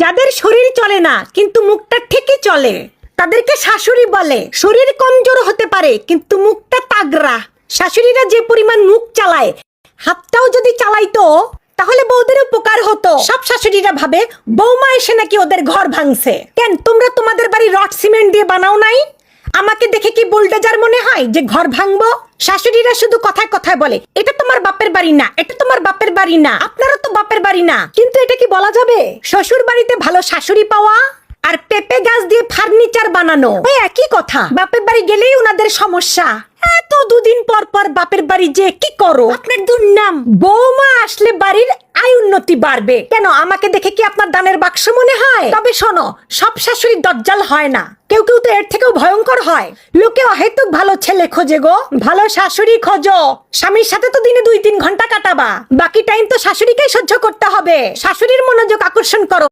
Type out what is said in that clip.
যাদের শরীর চলে না কিন্তু মুখটা ঠিকই চলে তাদেরকে শাশুড়ি বলে। শরীর কমজোর হতে পারে কিন্তু মুখটা তাগড়া। শাশুড়িরা যে পরিমাণ মুখ চালায়, হাতটাও যদি চালাইতো তাহলে বউদের উপকার হতো। সব শাশুড়িরা ভাবে বৌমা এসে নাকি ওদের ঘর ভাঙছে। কেন তোমরা তোমাদের বাড়ি রড সিমেন্ট দিয়ে বানাও নাই? আমাকে দেখে কি বুলডোজার মনে হয় যে ঘর ভাঙবো? শাশুড়িরা শুধু কথায় কথায় বলে এটা তোমার বাপের বাড়ি না, এটা তোমার বাপের বাড়ি না, আপনারা তো বাপের বাড়ি না। কিন্তু এটা কি বলা যাবে শ্বশুর বাড়িতে ভালো শাশুড়ি পাওয়া আর পেঁপে গাছ দিয়ে ফার্নিচার বানানো ওই একই কথা? বাপের বাড়ি গেলেই ওনাদের সমস্যা। এত দুদিন পর পর বাপের বাড়ি যে কি করো? আপনার দুর্নাম। বৌমা আসলে বাড়ির আয় উন্নতি বাড়বে। কেন আমাকে দেখে কি আপনার দানের বাক্স মনে হয়? তবে শোনো, সব শাশুড়ি দজ্জাল হয় না, কেউ কেউ তো এর থেকেও ভয়ঙ্কর হয়। লোকে অহেতুক ভালো ছেলে খোঁজে গো। ভালো শাশুড়ি খোঁজো। স্বামীর সাথে তো দিনে 2-3 ঘন্টা কাটাবা, বাকি টাইম তো শাশুড়িকেই সহ্য করতে হবে। শাশুড়ির মনোযোগ আকর্ষণ করো।